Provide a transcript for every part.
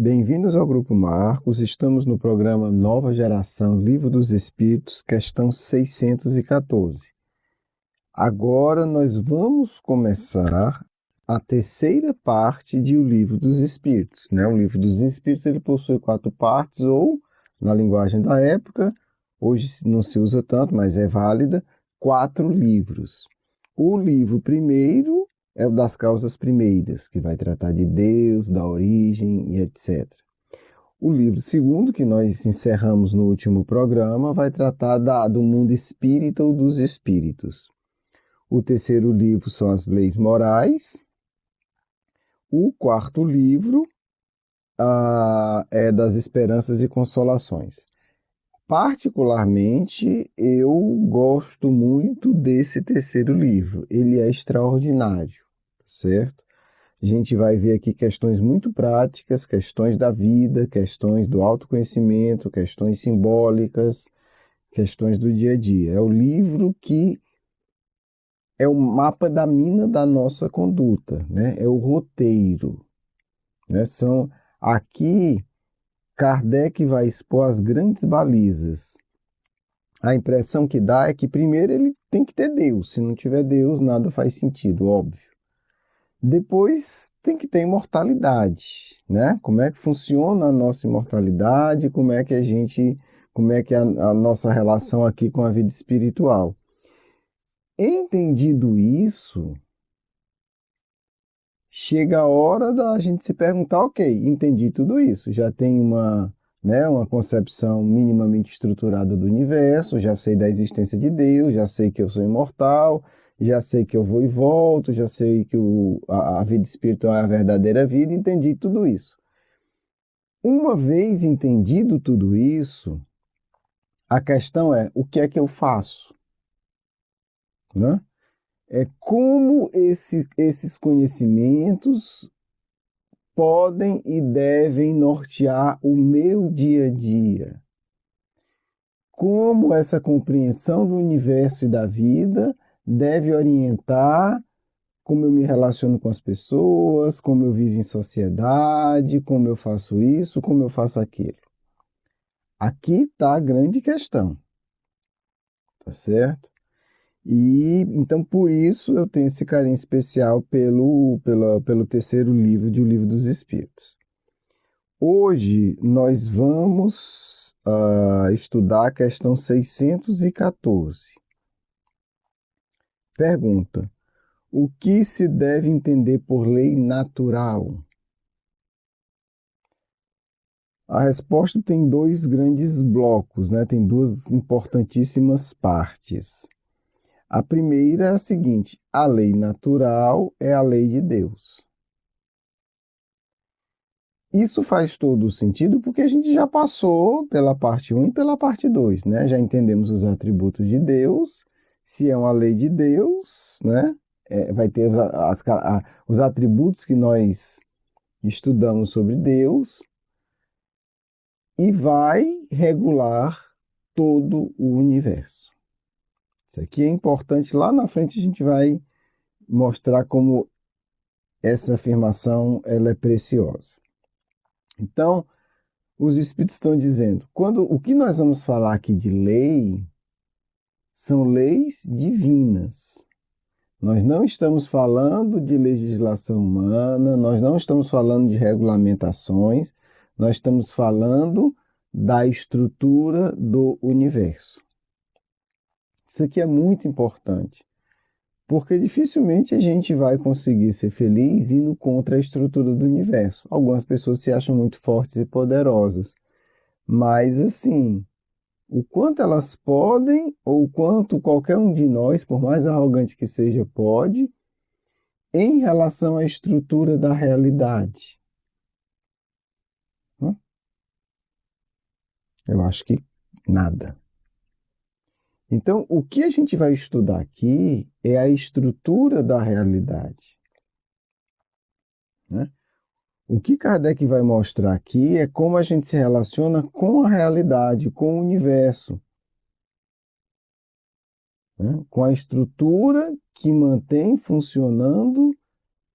Bem-vindos ao Grupo Marcos, estamos no programa Nova Geração Livro dos Espíritos, questão 614. Agora nós vamos começar a terceira parte de O Livro dos Espíritos. O Livro dos Espíritos ele possui 4 partes, ou, na linguagem da época, hoje não se usa tanto, mas é válida, 4 livros. O livro primeiro é o das causas primeiras, que vai tratar de Deus, da origem e etc. O livro segundo, que nós encerramos no último programa, vai tratar do mundo espírita ou dos espíritos. O terceiro livro são as leis morais. O quarto livro é das esperanças e consolações. Particularmente, eu gosto muito desse terceiro livro. Ele é extraordinário, certo? A gente vai ver aqui questões muito práticas, questões da vida, questões do autoconhecimento, questões simbólicas, questões do dia a dia. É o livro que é o mapa da mina da nossa conduta, né? É o roteiro, né? Aqui, Kardec vai expor as grandes balizas. A impressão que dá é que, primeiro, ele tem que ter Deus. Se não tiver Deus, nada faz sentido, óbvio. Depois, tem que ter imortalidade, né? Como é que funciona a nossa imortalidade, como é que a nossa relação aqui com a vida espiritual. Entendido isso, chega a hora da gente se perguntar, ok, entendi tudo isso, já tenho uma concepção minimamente estruturada do universo, já sei da existência de Deus, já sei que eu sou imortal, já sei que eu vou e volto, já sei que a vida espiritual é a verdadeira vida, entendi tudo isso. Uma vez entendido tudo isso, a questão é, o que é que eu faço? Né? É como esses conhecimentos podem e devem nortear o meu dia a dia. Como essa compreensão do universo e da vida deve orientar como eu me relaciono com as pessoas, como eu vivo em sociedade, como eu faço isso, como eu faço aquilo. Aqui está a grande questão, tá certo? E então por isso eu tenho esse carinho especial pelo terceiro livro de O Livro dos Espíritos. Hoje nós vamos estudar a questão 614. Pergunta: o que se deve entender por lei natural? A resposta tem 2 grandes blocos, né? Tem 2 importantíssimas partes. A primeira é a seguinte: a lei natural é a lei de Deus. Isso faz todo o sentido porque a gente já passou pela parte 1 e pela parte 2, né? Já entendemos os atributos de Deus. Se é uma lei de Deus, né? Vai ter os atributos que nós estudamos sobre Deus e vai regular todo o universo. Isso aqui é importante. Lá na frente a gente vai mostrar como essa afirmação ela é preciosa. Então, os Espíritos estão dizendo, o que nós vamos falar aqui de lei são leis divinas. Nós não estamos falando de legislação humana, nós não estamos falando de regulamentações, nós estamos falando da estrutura do universo. Isso aqui é muito importante, porque dificilmente a gente vai conseguir ser feliz indo contra a estrutura do universo. Algumas pessoas se acham muito fortes e poderosas, mas assim, o quanto elas podem, ou o quanto qualquer um de nós, por mais arrogante que seja, pode, em relação à estrutura da realidade. Eu acho que nada. Então, o que a gente vai estudar aqui é a estrutura da realidade. Né? O que Kardec vai mostrar aqui é como a gente se relaciona com a realidade, com o universo. Né? Com a estrutura que mantém funcionando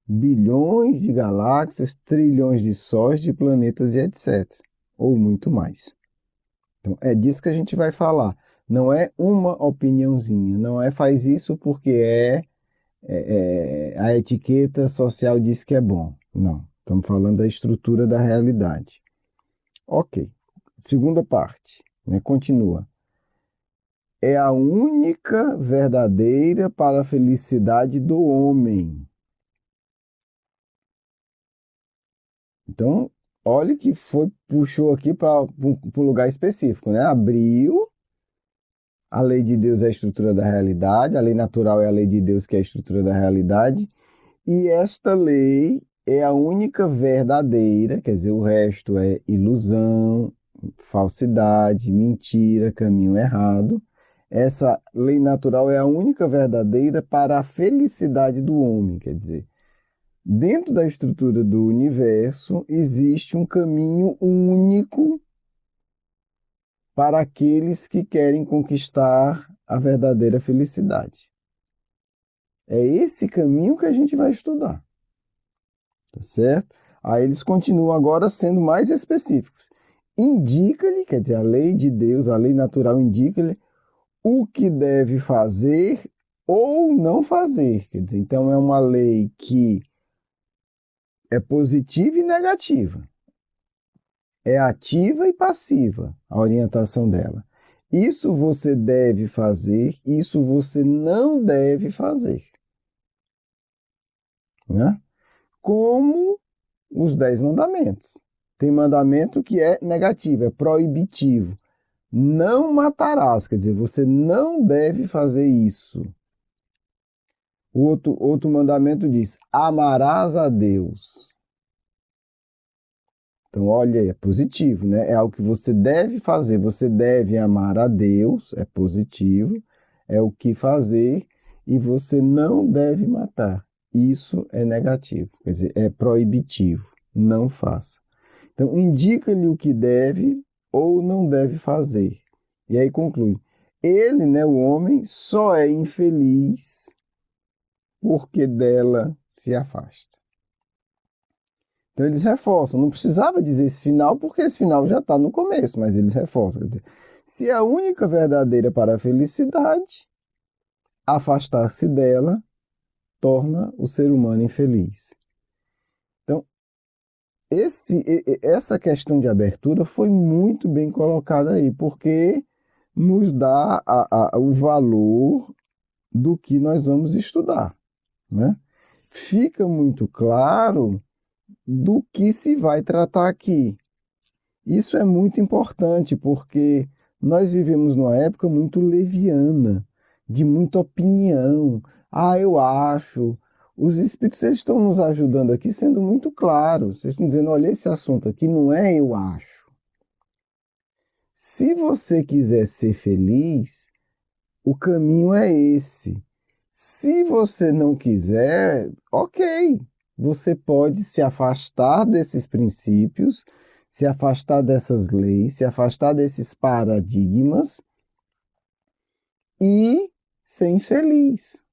bilhões de galáxias, trilhões de sóis, de planetas e etc. Ou muito mais. Então, é disso que a gente vai falar. Não é uma opiniãozinha, não é faz isso porque a etiqueta social diz que é bom. Não, estamos falando da estrutura da realidade. Ok, segunda parte, né? Continua. É a única verdadeira para a felicidade do homem. Então, olha que puxou aqui para um lugar específico, né? Abriu, a lei de Deus é a estrutura da realidade, a lei natural é a lei de Deus que é a estrutura da realidade, e esta lei é a única verdadeira, quer dizer, o resto é ilusão, falsidade, mentira, caminho errado. Essa lei natural é a única verdadeira para a felicidade do homem, quer dizer, dentro da estrutura do universo existe um caminho único para aqueles que querem conquistar a verdadeira felicidade. É esse caminho que a gente vai estudar. Tá certo? Aí eles continuam agora sendo mais específicos. Indica-lhe, quer dizer, a lei de Deus, a lei natural indica-lhe o que deve fazer ou não fazer. Quer dizer, então é uma lei que é positiva e negativa. É ativa e passiva a orientação dela. Isso você deve fazer, isso você não deve fazer. Né? Como os 10 mandamentos. Tem mandamento que é negativo, é proibitivo. Não matarás, quer dizer, você não deve fazer isso. Outro mandamento diz, amarás a Deus. Então, olha aí, é positivo, né? É algo que você deve fazer. Você deve amar a Deus, é positivo, é o que fazer, e você não deve matar. Isso é negativo, quer dizer, é proibitivo, não faça. Então, indica-lhe o que deve ou não deve fazer. E aí conclui, ele, né, o homem, só é infeliz porque dela se afasta. Então eles reforçam, não precisava dizer esse final, porque esse final já está no começo, mas eles reforçam. Quer dizer, se a única verdadeira para a felicidade, afastar-se dela torna o ser humano infeliz. Então, essa questão de abertura foi muito bem colocada aí, porque nos dá o valor do que nós vamos estudar. Né? Fica muito claro do que se vai tratar aqui. Isso é muito importante, porque nós vivemos numa época muito leviana, de muita opinião. Ah, eu acho. Os espíritos eles estão nos ajudando aqui sendo muito claros. Eles estão dizendo, olha, esse assunto aqui não é eu acho. Se você quiser ser feliz, o caminho é esse. Se você não quiser, ok. Você pode se afastar desses princípios, se afastar dessas leis, se afastar desses paradigmas e ser infeliz.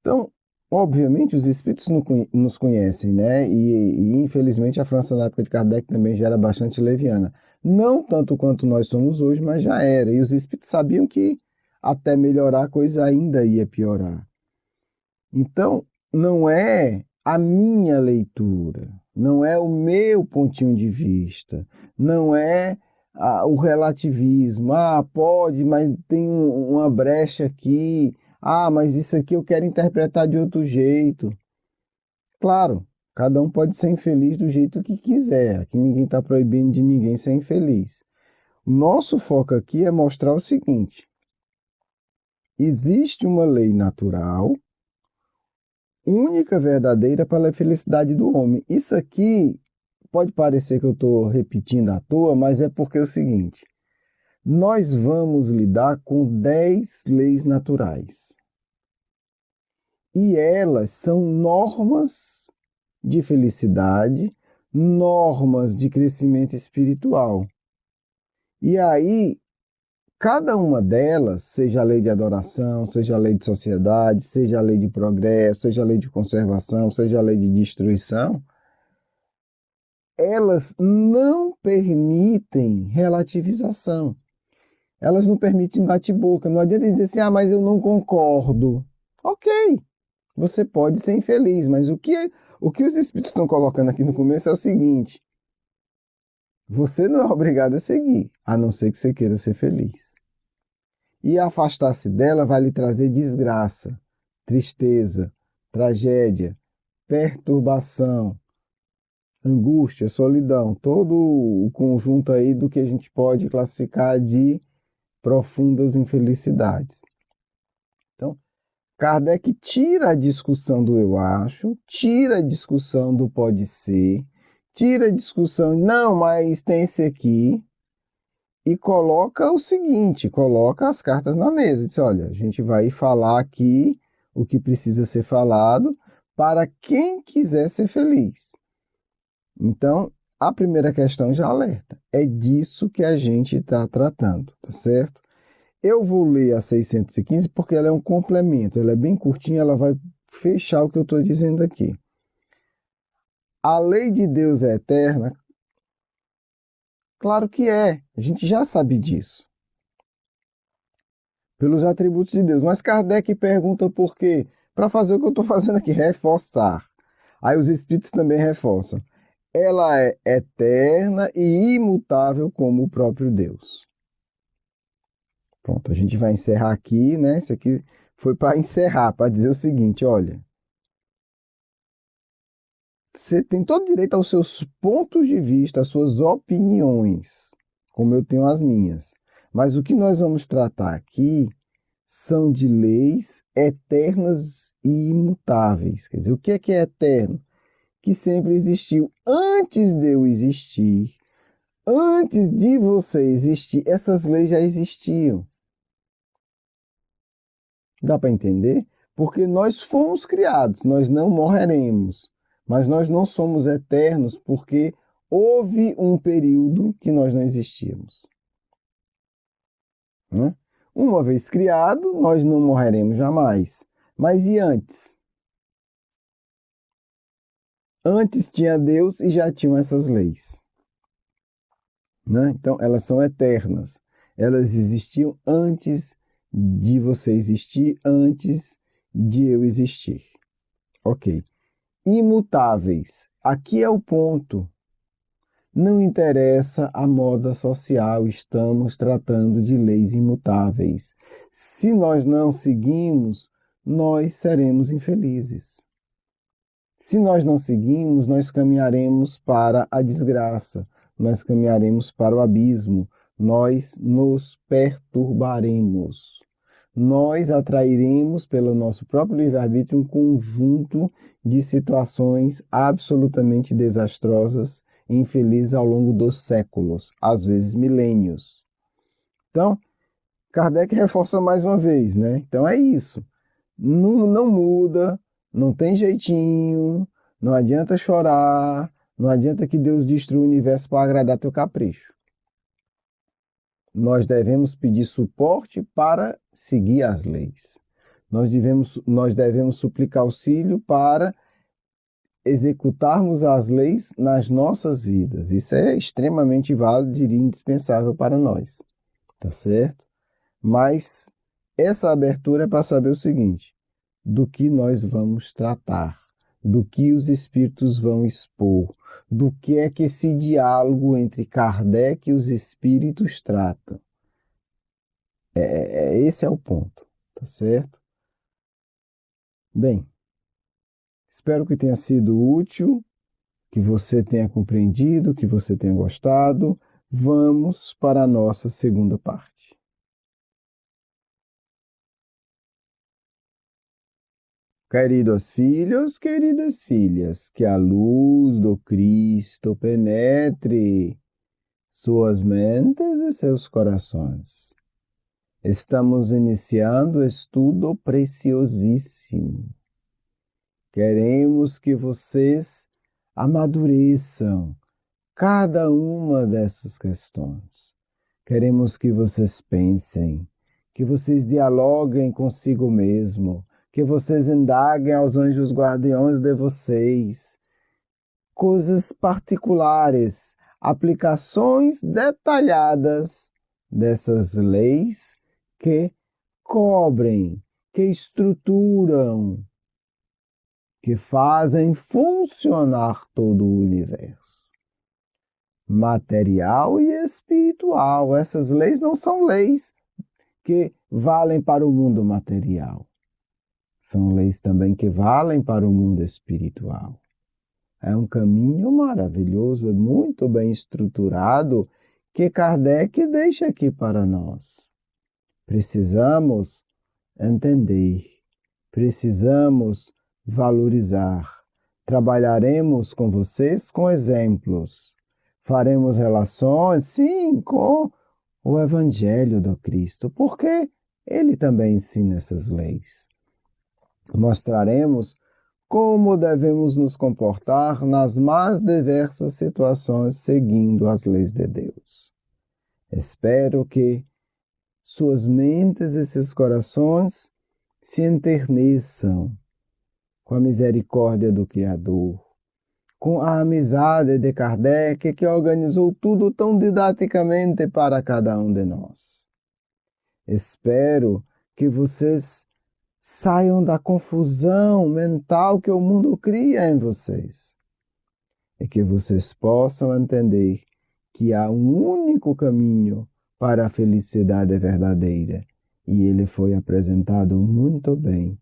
Então, obviamente, os espíritos nos conhecem, né? E infelizmente a França na época de Kardec também já era bastante leviana. Não tanto quanto nós somos hoje, mas já era. E os espíritos sabiam que até melhorar a coisa ainda ia piorar. Então, não é a minha leitura, não é o meu pontinho de vista, não é o relativismo. Ah, pode, mas tem uma brecha aqui. Ah, mas isso aqui eu quero interpretar de outro jeito. Claro, cada um pode ser infeliz do jeito que quiser. Aqui ninguém está proibindo de ninguém ser infeliz. O nosso foco aqui é mostrar o seguinte. Existe uma lei natural, única verdadeira para a felicidade do homem. Isso aqui pode parecer que eu estou repetindo à toa, mas é porque é o seguinte. Nós vamos lidar com 10 leis naturais. E elas são normas de felicidade, normas de crescimento espiritual. E aí, Cada uma delas, seja a lei de adoração, seja a lei de sociedade, seja a lei de progresso, seja a lei de conservação, seja a lei de destruição, elas não permitem relativização. Elas não permitem bate-boca. Não adianta dizer assim, mas eu não concordo. Ok, você pode ser infeliz, mas o que os espíritos estão colocando aqui no começo é o seguinte: você não é obrigado a seguir, a não ser que você queira ser feliz. E afastar-se dela vai lhe trazer desgraça, tristeza, tragédia, perturbação, angústia, solidão, todo o conjunto aí do que a gente pode classificar de profundas infelicidades. Então, Kardec tira a discussão do eu acho, tira a discussão do pode ser, tira a discussão, não, mas tem esse aqui, e coloca o seguinte, coloca as cartas na mesa. Diz, olha, a gente vai falar aqui o que precisa ser falado para quem quiser ser feliz. Então, a primeira questão já alerta. É disso que a gente está tratando, tá certo? Eu vou ler a 615 porque ela é um complemento, ela é bem curtinha, ela vai fechar o que eu estou dizendo aqui. A lei de Deus é eterna? Claro que é, a gente já sabe disso. Pelos atributos de Deus. Mas Kardec pergunta por quê? Para fazer o que eu estou fazendo aqui, reforçar. Aí os espíritos também reforçam. Ela é eterna e imutável como o próprio Deus. Pronto, a gente vai encerrar aqui, né? Isso aqui foi para encerrar, para dizer o seguinte, olha. Você tem todo direito aos seus pontos de vista, às suas opiniões, como eu tenho as minhas. Mas o que nós vamos tratar aqui são de leis eternas e imutáveis. Quer dizer, o que é eterno? Que sempre existiu antes de eu existir, antes de você existir, essas leis já existiam. Dá para entender? Porque nós fomos criados, nós não morreremos, mas nós não somos eternos porque houve um período que nós não existíamos. Né? Uma vez criado, nós não morreremos jamais. Mas e antes? Antes tinha Deus e já tinham essas leis. Né? Então, elas são eternas. Elas existiam antes de você existir, antes de eu existir. Ok. Imutáveis. Aqui é o ponto. Não interessa a moda social, estamos tratando de leis imutáveis. Se nós não seguimos, nós seremos infelizes. Se nós não seguimos, nós caminharemos para a desgraça, nós caminharemos para o abismo, nós nos perturbaremos. Nós atrairemos, pelo nosso próprio livre-arbítrio, um conjunto de situações absolutamente desastrosas e infelizes ao longo dos séculos, às vezes milênios. Então, Kardec reforça mais uma vez, né? Então é isso. Não muda, não tem jeitinho, não adianta chorar, não adianta que Deus destrua o universo para agradar teu capricho. Nós devemos pedir suporte para seguir as leis. Nós devemos suplicar auxílio para executarmos as leis nas nossas vidas. Isso é extremamente válido, diria indispensável para nós. Tá certo? Mas essa abertura é para saber o seguinte: do que nós vamos tratar, do que os espíritos vão expor, do que é que esse diálogo entre Kardec e os espíritos trata. Esse é o ponto, tá certo? Bem, espero que tenha sido útil, que você tenha compreendido, que você tenha gostado. Vamos para a nossa segunda parte. Queridos filhos, queridas filhas, que a luz do Cristo penetre suas mentes e seus corações. Estamos iniciando um estudo preciosíssimo. Queremos que vocês amadureçam cada uma dessas questões. Queremos que vocês pensem, que vocês dialoguem consigo mesmo, que vocês indaguem aos anjos guardiões de vocês, coisas particulares, aplicações detalhadas dessas leis que cobrem, que estruturam, que fazem funcionar todo o universo, material e espiritual. Essas leis não são leis que valem para o mundo material. São leis também que valem para o mundo espiritual. É um caminho maravilhoso, muito bem estruturado, que Kardec deixa aqui para nós. Precisamos entender, precisamos valorizar. Trabalharemos com vocês com exemplos. Faremos relações, sim, com o Evangelho do Cristo, porque ele também ensina essas leis. Mostraremos como devemos nos comportar nas mais diversas situações seguindo as leis de Deus. Espero que suas mentes e seus corações se enterneçam com a misericórdia do Criador, com a amizade de Kardec, que organizou tudo tão didaticamente para cada um de nós. Espero que vocês saiam da confusão mental que o mundo cria em vocês e que vocês possam entender que há um único caminho para a felicidade verdadeira, e ele foi apresentado muito bem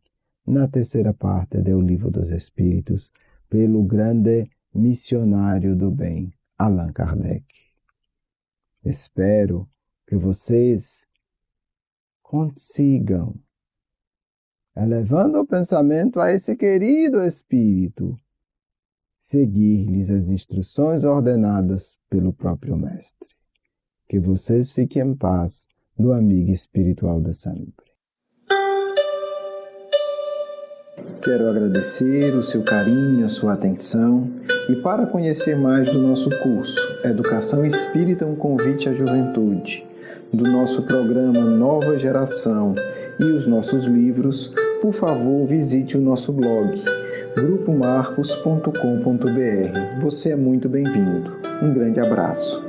na terceira parte do Livro dos Espíritos pelo grande missionário do bem, Allan Kardec. Espero que vocês consigam, elevando o pensamento a esse querido Espírito, seguir-lhes as instruções ordenadas pelo próprio Mestre. Que vocês fiquem em paz do amigo espiritual de sempre. Quero agradecer o seu carinho, a sua atenção, e para conhecer mais do nosso curso Educação Espírita, um convite à juventude, do nosso programa Nova Geração e os nossos livros, por favor, visite o nosso blog grupomarcos.com.br. Você é muito bem-vindo. Um grande abraço.